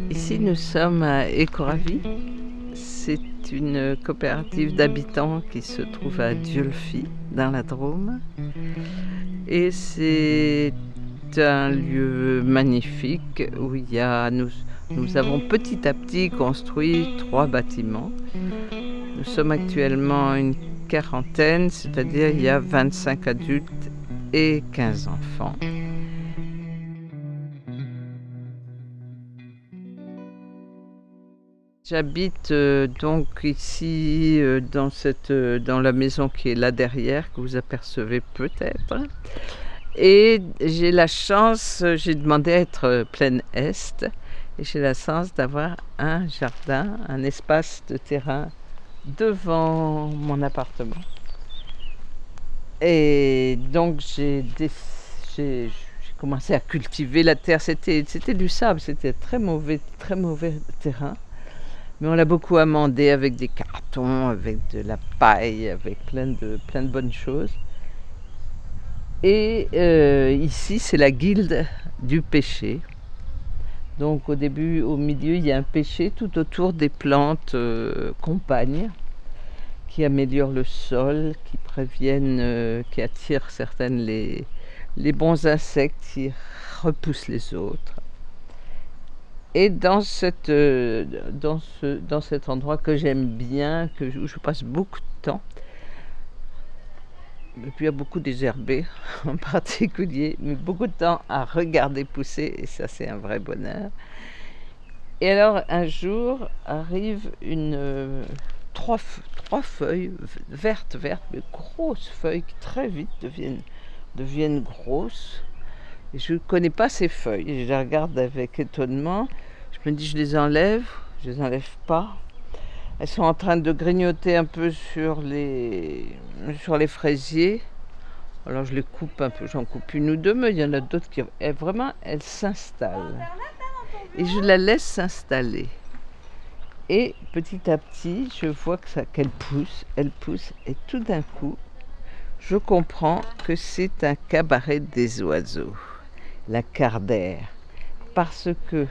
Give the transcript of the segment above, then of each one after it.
Ici, nous sommes à Écoravis. C'est une coopérative d'habitants qui se trouve à Dieulefit, dans la Drôme. Et c'est un lieu magnifique où nous avons petit à petit construit 3 bâtiments. Nous sommes actuellement une quarantaine, c'est-à-dire il y a 25 adultes et 15 enfants. J'habite donc ici dans la maison qui est là derrière, que vous apercevez peut-être. Et j'ai la chance, j'ai demandé à être plein est, et j'ai la chance d'avoir un jardin, un espace de terrain devant mon appartement. Et donc j'ai commencé à cultiver la terre. C'était du sable, c'était très mauvais terrain. Mais on l'a beaucoup amendé avec des cartons, avec de la paille, avec plein de bonnes choses. Et ici, c'est la guilde du pêcher. Donc au milieu, il y a un pêcher tout autour des plantes compagnes qui améliorent le sol, qui préviennent, qui attirent les bons insectes, qui repoussent les autres. Et dans cet endroit que j'aime bien, où je passe beaucoup de temps, et puis il y a beaucoup désherbé en particulier, mais beaucoup de temps à regarder pousser, et ça c'est un vrai bonheur. Et alors un jour arrive trois feuilles vertes, mais grosses feuilles qui très vite deviennent grosses. Et je ne connais pas ces feuilles, je les regarde avec étonnement. Je me dis, je les enlève pas. Elles sont en train de grignoter un peu sur les fraisiers. Alors je les coupe un peu, j'en coupe une ou deux, mais il y en a d'autres elles s'installent. Et je la laisse s'installer. Et petit à petit, je vois qu'elle pousse, et tout d'un coup, je comprends que c'est un cabaret des oiseaux, la cardère, parce que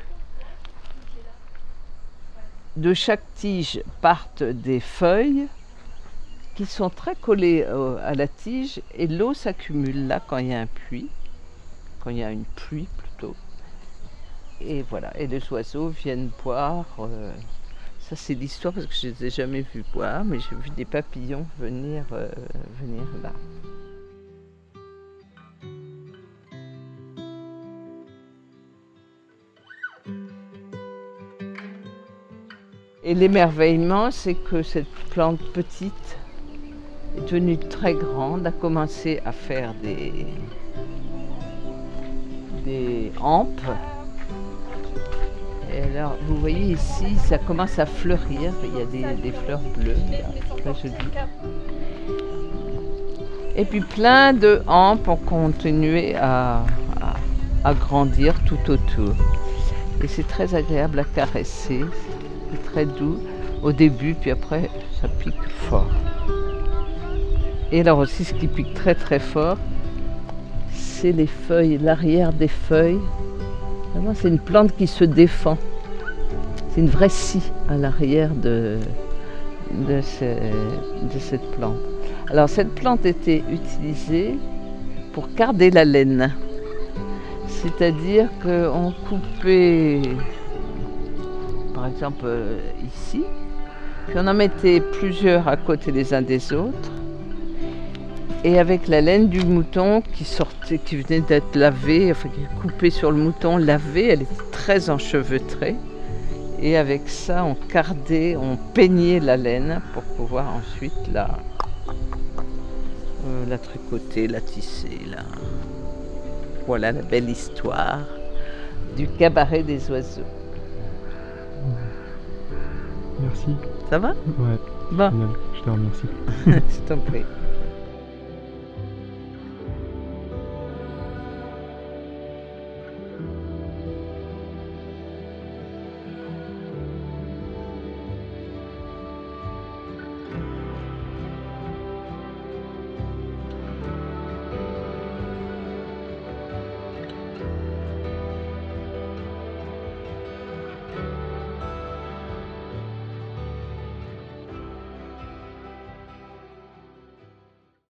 de chaque tige partent des feuilles qui sont très collées à la tige, et l'eau s'accumule là quand il y a une pluie plutôt. Et voilà, et les oiseaux viennent boire. Ça c'est l'histoire parce que je ne les ai jamais vus boire, mais j'ai vu des papillons venir là. Et l'émerveillement, c'est que cette plante petite est devenue très grande, a commencé à faire des hampes. Et alors, vous voyez ici, ça commence à fleurir. Il y a des fleurs bleues, très jolies. Et puis plein de hampes ont continué à grandir tout autour. Et c'est très agréable à caresser. C'est très doux au début, puis après ça pique fort. Et alors aussi ce qui pique très très fort, c'est les feuilles, l'arrière des feuilles. Vraiment, c'est une plante qui se défend. C'est une vraie scie à l'arrière de cette plante. Alors cette plante était utilisée pour garder la laine. C'est-à-dire qu'on coupait, par exemple ici, puis on en mettait plusieurs à côté les uns des autres, et avec la laine du mouton qui venait d'être lavée, enfin qui est coupée sur le mouton, lavée, elle était très enchevêtrée, et avec ça on peignait la laine pour pouvoir ensuite la tricoter, la tisser. Voilà la belle histoire du cabaret des oiseaux. Merci. Ça va? Ouais. Bon. Génial. Je te remercie. Je t'en prie.